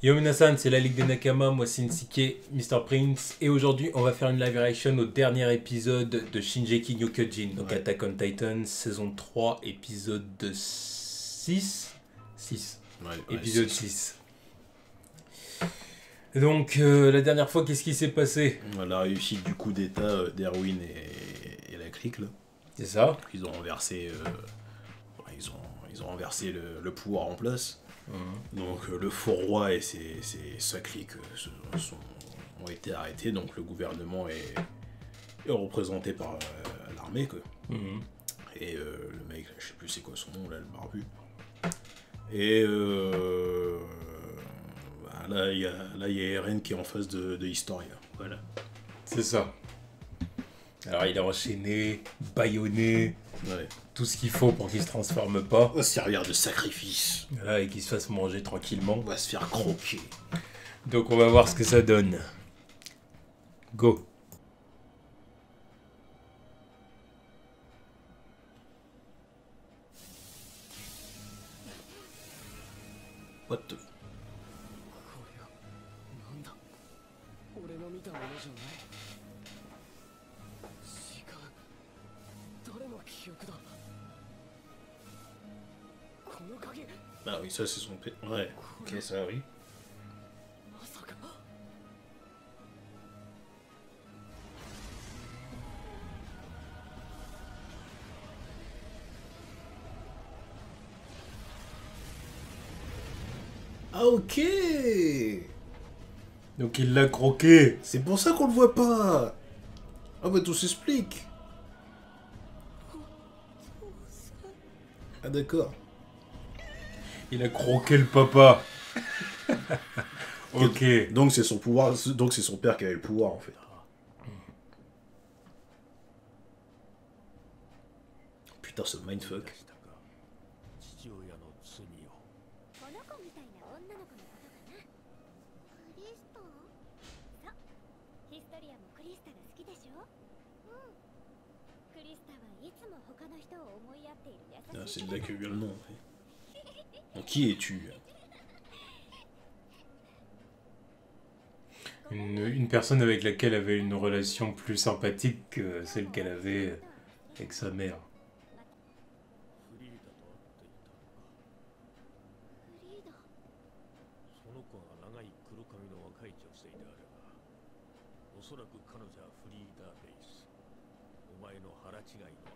Yo Minasan, c'est la Ligue des Nakama, moi c'est Nsuke, Mr. Prince, et aujourd'hui on va faire une live reaction au dernier épisode de Shingeki no Kyojin, donc Ouais. Attack on Titan, saison 3, épisode 6. 6. Ouais, Épisode 6. Donc la dernière fois, qu'est-ce qui s'est passé? La réussite du coup d'état d'Erwin et la clique là. C'est ça? Ils ont renversé, ils ont renversé le pouvoir en place. Donc le faux roi et sa clique ont été arrêtés. Donc le gouvernement est représenté par l'armée quoi. Mhm. Et le mec, je sais plus c'est quoi son nom là, le barbu. Et là il y a Eren qui est en face de Historia. Voilà. C'est ça. Alors il est enchaîné, bâillonné, Ouais. tout ce qu'il faut pour qu'il se transforme pas. On va se servir de sacrifice. Voilà, et qu'il se fasse manger tranquillement. On va se faire croquer. Donc on va voir ce que ça donne. Go. What the... なんだ俺の見たものじゃない違う誰の記憶だこの影 Ah oui, ça c'est son père. Ouais, ok, ça oui. まさか Ah ok. Donc il l'a croqué. C'est pour ça qu'on le voit pas. Ah bah tout s'explique. Ah d'accord. Il a croqué le papa. Ok. Donc c'est son pouvoir, donc c'est son père qui avait le pouvoir en fait. Putain ce mindfuck. 父親の罪をこの子みたいな女の子のことかな。クリスタ？そう。ヒストリアもクリスタが好きでしょ？うん。クリスタはいつも他の人を思いやっている Ah, 優しい。 c'est de là que vient le nom en fait. Donc qui es-tu? Une personne avec laquelle elle avait une relation plus sympathique que celle qu'elle avait avec sa mère. フリーダと会っていたのかフリーダ。その子が長い黒髪の若い女性であればおそらく彼女はフリーダ・ベイスお前の腹違いの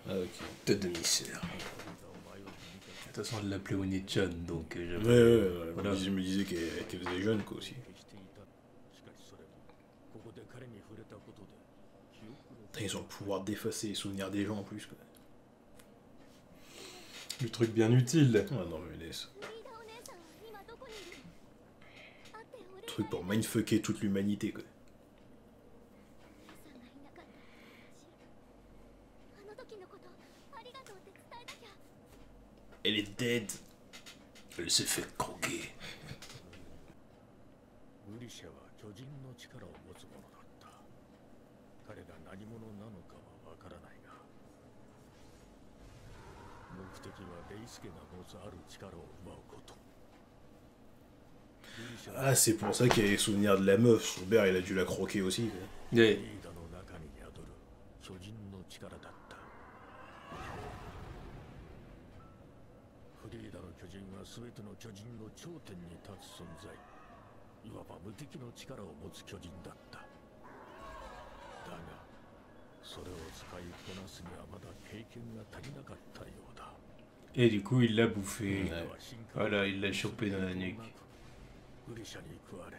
Ah ok. De demi-sœur. フリーダお前を見て De toute façon, elle l'appelait Oni-chan, donc Ouais, j'avais- ouais, ouais. Voilà. Je me disais qu'elle faisait jeune quoi aussi. 消していたしかしそれもここで彼に触れたことで記憶の Putain, ils ont le pouvoir d'effacer les souvenirs des gens en plus quoi. Le truc bien utile. Ah non mais laisse. フリーダお姉さんは今どこにいるの？会ってお礼 Truc pour mindfucker toute l'humanité quoi. お姉さんがいなかったらあの時のことありがとうって伝えなきゃ。 Elle est dead. Elle s'est fait croquer. グリシャは巨人の力を持つ者だった彼が何者なのかはわからないが目的はレイスケが持つある力を奪うことグリシャは Ah c'est pour ça qu'il y a les souvenirs de la meuf. Son père il a dû la croquer aussi quoi. フリ Et ーダの中に宿る巨人の力だったフリーダの巨人は全ての巨人の頂点に立つ存在いわば無敵の力を持つ巨人だっただがそれを使いこなすにはまだ経験が足りなかったようだ Et du coup, il l'a bouffé. Ouais. Voilà, il l'a chopé dans la nuque. グリシャに食われ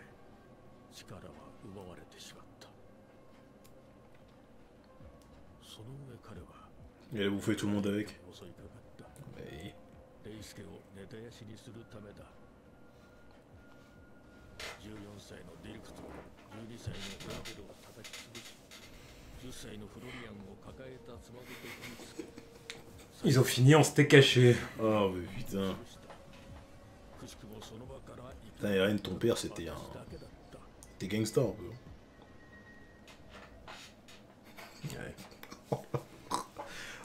力は奪われてしまったその上彼は Il a bouffé tout le monde avec. 襲いかかった Ouais. レイスケを根絶やしにするためだ14歳のディルクと12歳のオラベルを叩き潰し10歳のフロリアンを抱えたつまぶてにつけ Ils ont fini en steak haché. Oh mais putain. くしくもその場から Putain Eren ton père c'était un... だけだった T'es gangster un peu.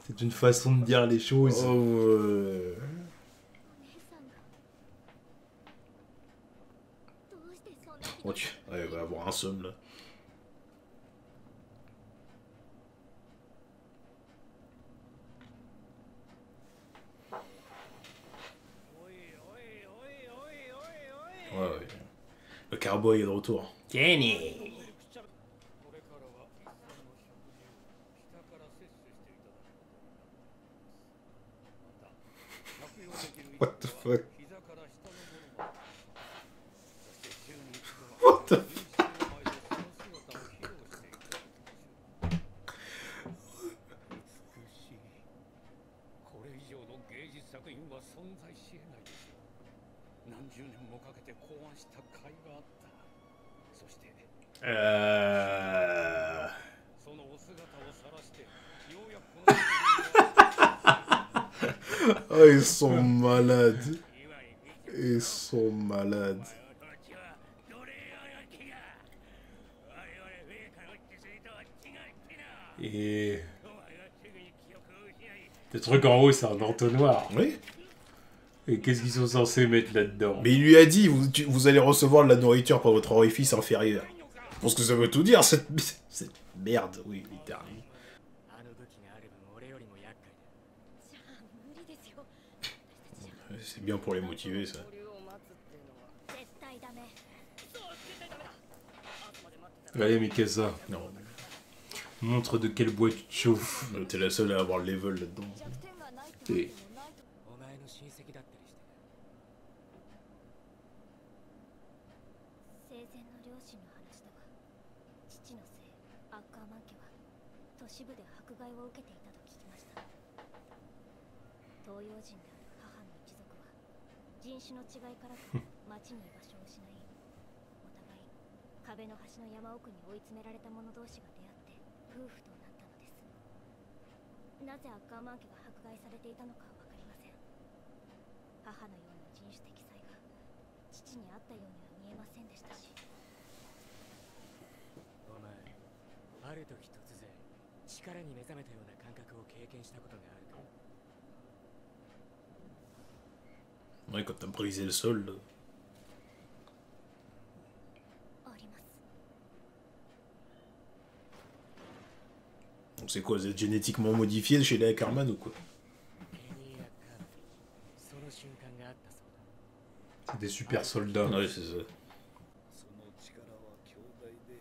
C'est une façon de dire les choses. Oh お姉さんが Oh, ouais, il va avoir un somme là. Ouais, ouais. Le cowboy est de retour. Kenny. これからは一般の食事を下から摂取していただくことになる。また着用できる What the fuck? 膝から下のものまで。そして週に一度は What the 民衆の前でその姿を披露していただきましょう。美しい。これ以上の芸術作品は存在し得ないでしょう。何十年もかけて考案した甲斐があった。そしてそのお姿を晒してようやくこの Oh, ils sont malades. Ils sont malades. Et... Le truc en haut, c'est un entonnoir. Oui. Et qu'est-ce qu'ils sont censés mettre là-dedans? Mais il lui a dit, vous allez recevoir de la nourriture pour votre orifice inférieur. Je pense que ça veut tout dire, cette merde, oui, littéralement. じゃあ無理ですよ。 C'est bien pour les motiver, ça. 絶対ダメ。 Allez, Mikasa, Non, montre de quel bois tu te chauffes. t'es la seule à avoir le level là-dedans. 弱点がないというのもないと。お前の親戚だったりして生前の両親の話だが、父のせい、アッカーマン家は都市部で迫害を受けていたと聞きました。東洋人である母の一族は人種の違いからか町に居場所を失い、お互い壁の端の山奥に追い詰められた者同士が出会って夫婦となったのです。なぜアッカーマン家が迫害されていたのかは分かりません。母のような人種的才が父にあったようには見えませんでしたし。お前ある時突然力に目覚めたような感覚を経験したことがあるか？ Ouais, quand t'as brisé le sol, là. あります。 Donc c'est quoi, vous êtes génétiquement modifié chez les Ackerman ou quoi? ケニー・アッカーマンその瞬間があったそうだ。 C'est des super soldats. Ouais, c'est ça. その力は強大で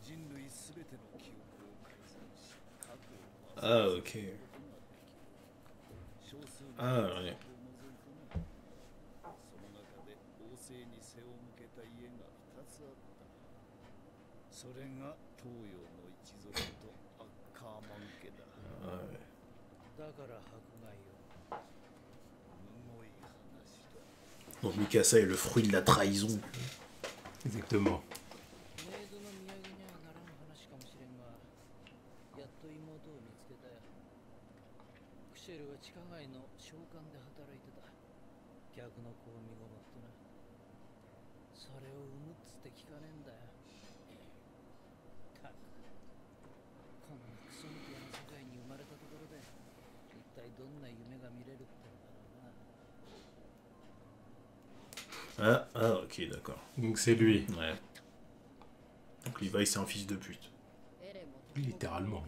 人類すべての記憶を改ざんし核を Ah, ok. 少数の Ah, ouais. その中で王政に背を向けた家が2つあった。それが東洋の一族とアッカーマン家だ。 Ouais. だから迫害を。むごい話だ。 Donc Mikasa est le fruit de la trahison. Exactement. メイドの土産にはならん話かもしれんが、やっと妹を見つけたよ。クシェルは地下街の商館で働いてた。客の子を見ごもってな。それを産むっつって聞かねえんだよ。たく、こんなクソみたいな世界に生まれたところで、一体どんな夢が見れるってんだろうな。 Ah, ok, d'accord. Donc c'est lui, Ouais. Donc Levi, c'est un fils de pute. littéralement.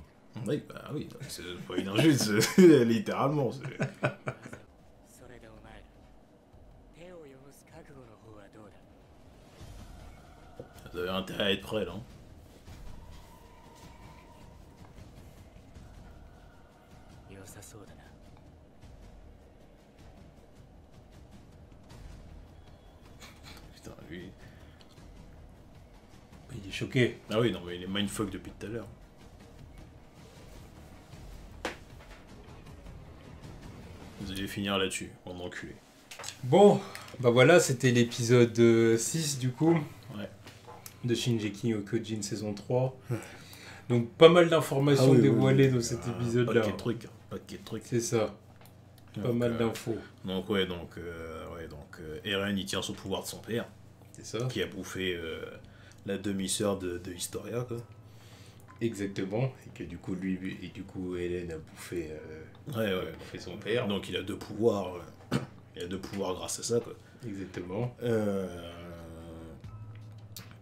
Oui, bah oui, c'est pas une injuste, c'est- littéralement. C'est... それでお前ら手を汚す覚悟の方はどうだ？ Vous avez intérêt à être prêt, là. Hein. 良さそうだな。 Putain, lui... Il est choqué. Ah oui, non, mais il est mindfuck depuis tout à l'heure. Vous allez finir là-dessus, on enculé. Bon, bah voilà, c'était l'épisode 6 du coup. Ouais. De Shingeki no Kyojin saison 3. Donc pas mal d'informations dévoilées dans cet épisode-là. Paquet de trucs, hein, paquet de trucs. C'est ça. Pas Donc, mal d'infos. Donc Eren il tient son pouvoir de son père, C'est ça. qui a bouffé la demi-sœur de Historia, quoi. Exactement. Et que du coup Hélène a bouffé, Ouais. bouffé son père. Donc il a deux pouvoirs, il a deux pouvoirs grâce à ça, quoi. Exactement.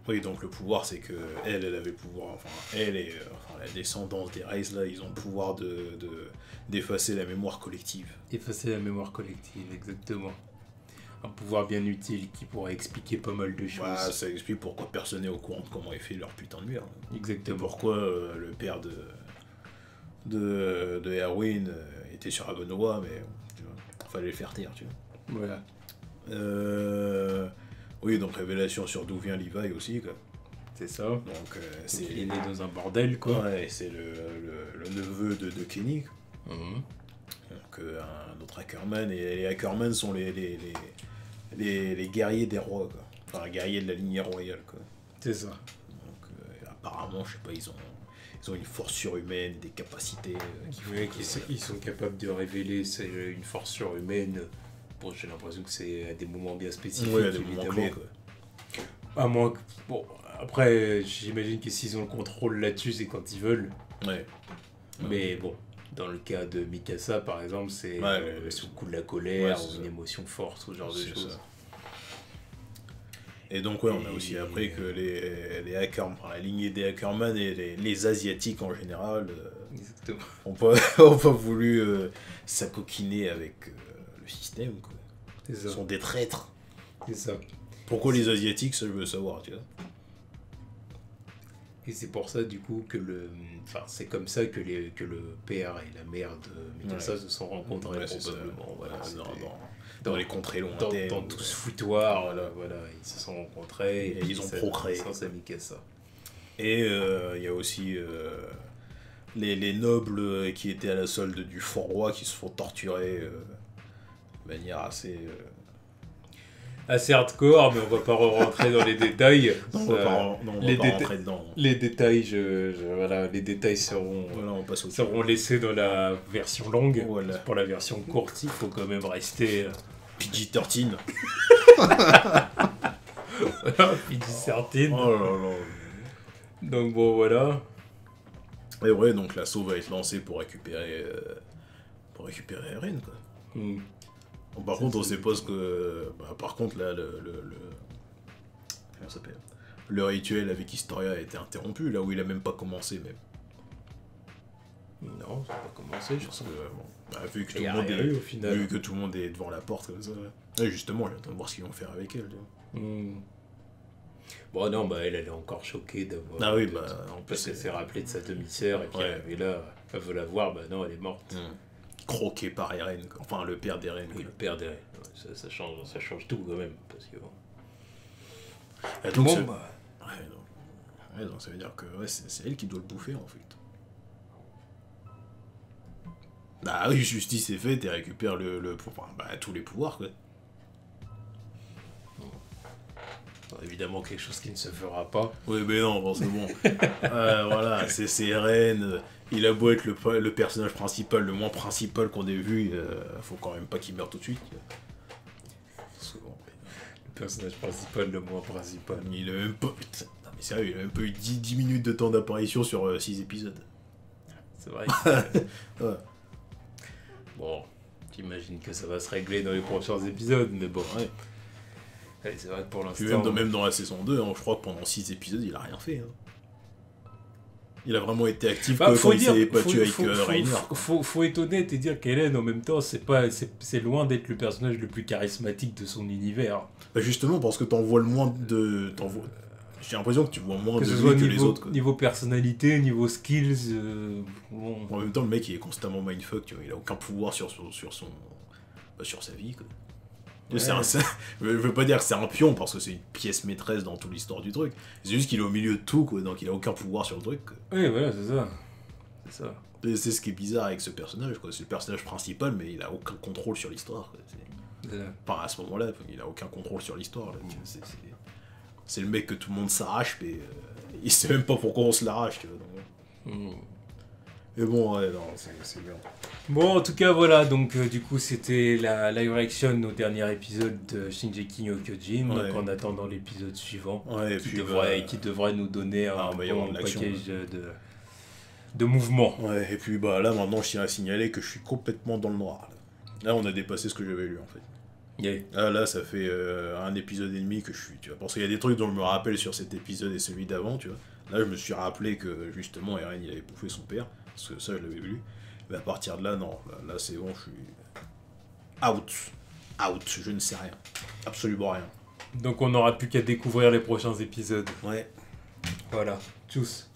Oui, donc le pouvoir, c'est que elle avait le pouvoir, enfin, elle et enfin, la descendance des Rays, là, ils ont le pouvoir d'effacer la mémoire collective. Effacer la mémoire collective, exactement. Un pouvoir bien utile qui pourrait expliquer pas mal de choses. Bah, ça explique pourquoi personne n'est au courant de comment est fait leur putain de merde. Et Exactement. pourquoi le père de Erwin était sur la bonne voie, mais tu vois, fallait le faire taire, tu vois. Voilà. Oui, donc révélation sur d'où vient Levi aussi, quoi. C'est ça. Donc C'est qu'il est né dans un bordel, quoi. Ouais, c'est le neveu de Kenny. Mhm. Donc un autre Ackerman, et les Ackerman sont les guerriers des rois, quoi. Enfin, les guerriers de la lignée royale, quoi. C'est ça. Donc apparemment, je sais pas, ils ont une force surhumaine, des capacités Ils sont capables de révéler une force surhumaine. Bon, j'ai l'impression que c'est à des moments bien spécifiques, ouais, à des évidemment. moments clés, quoi. À moins que... Bon, après, j'imagine que s'ils ont le contrôle là-dessus, c'est quand ils veulent. Ouais. Mais bon, dans le cas de Mikasa, par exemple, c'est sous le coup de la colère, ou une émotion forte, ce genre de choses. Ça. Et donc, ouais, on a aussi appris que les Ackerman, enfin, la lignée des Ackerman et les Asiatiques en général ont pas voulu s'acoquiner avec le système, quoi. C'est ça. Ils sont des traîtres. C'est ça. Pourquoi les Asiatiques, ça je veux savoir, tu vois. Et c'est pour ça, du coup, que Enfin, c'est comme ça que le père et la mère de Mikasa se sont rencontrés, probablement. Voilà, dans les contrées lointaines. Dans tout ce foutoir, voilà, ils se sont rencontrés et ils ont procréé. Sans Mikasa. Et il y a aussi les nobles qui étaient à la solde du fort roi qui se font torturer de manière assez hardcore, mais on va pas rentrer dans les détails. On va pas rentrer dedans. Les détails, voilà, les détails seront laissés dans la version longue. Voilà. Pour la version courte, il faut quand même rester PG-13. PG-13. Oh là là. Donc bon, voilà. Et ouais, donc l'assaut va être lancé pour récupérer Eren, quoi. Mm. Bon, par contre, on sait pas ce que... Bah, par contre, là, comment ça s'appelle ? Le rituel avec Historia a été interrompu, là où il a même pas commencé, même. Non, ça n'a pas commencé, je Parce pense. que, bon, bah, vu que tout le monde est devant la porte, comme ça... Ouais, justement, j'attends de voir ce qu'ils vont faire avec elle, tu vois. Mm. Bon, non, bah elle est encore choquée d'avoir... Ah oui, bah... En plus, elle s'est rappelée de sa demi-sœur, et puis et là, elle veut la voir, bah non, elle est morte. Croqué par Eren, quoi. Enfin le père d'Eren. Oui, le père d'Eren. Ouais, ça change tout quand même, parce que bon. Et donc, donc ça veut dire que c'est elle qui doit le bouffer en fait. Bah oui, justice est faite et récupère tous les pouvoirs, quoi. Alors, évidemment quelque chose qui ne se fera pas. Oui, mais non, bon, c'est bon. Voilà, c'est Eren. Il a beau être le personnage principal, le moins principal qu'on ait vu, faut quand même pas qu'il meure tout de suite. Le personnage principal, le moins principal. Il a même pas... Putain, non mais sérieux, il a même pas eu 10 minutes de temps d'apparition sur 6 épisodes. C'est vrai. Ouais. Bon, j'imagine que ça va se régler dans les prochains épisodes, mais bon. Ouais. Allez, c'est vrai que pour l'instant... Puis même dans la saison 2, hein, je crois que pendant 6 épisodes, il a rien fait. Hein. Il a vraiment été actif quand il s'est battu avec Reiner. Faut être honnête et dire qu'Hélène, en même temps, c'est loin d'être le personnage le plus charismatique de son univers. Bah justement, parce que t'en vois le moins de... J'ai l'impression que tu vois moins de ce soit lui que les autres. Quoi. Niveau personnalité, niveau skills... bon. En même temps, le mec, il est constamment mindfuck, tu vois. Il a aucun pouvoir sur sa vie, quoi. Ouais. Je veux pas dire que c'est un pion parce que c'est une pièce maîtresse dans toute l'histoire du truc. C'est juste qu'il est au milieu de tout, quoi, donc il a aucun pouvoir sur le truc. Quoi. Oui, voilà, c'est ça. C'est ça. C'est ce qui est bizarre avec ce personnage, quoi. C'est le personnage principal, mais il a aucun contrôle sur l'histoire. Enfin, à ce moment-là, il a aucun contrôle sur l'histoire. C'est le mec que tout le monde s'arrache, mais il sait même pas pourquoi on se l'arrache, tu vois. Donc, mais bon, ouais, non, c'est bien. Bon, en tout cas, voilà, donc du coup, c'était la live reaction au dernier épisode de Shingeki no Kyojin, ouais. Donc en attendant l'épisode suivant, ouais, qui devrait nous donner un bon package de mouvements. Ouais, et puis bah là, maintenant, je tiens à signaler que je suis complètement dans le noir. Là, on a dépassé ce que j'avais lu, en fait. Yeah. Ah, là, ça fait un épisode et demi que je suis, tu vois. Parce qu'il y a des trucs dont je me rappelle sur cet épisode et celui d'avant, tu vois. Là, je me suis rappelé que, justement, Eren, il avait bouffé son père. Parce que ça, je l'avais vu. Mais à partir de là, non. Là, c'est bon, je suis... Out. Out. Je ne sais rien. Absolument rien. Donc on n'aura plus qu'à découvrir les prochains épisodes. Ouais. Voilà. Tchuss.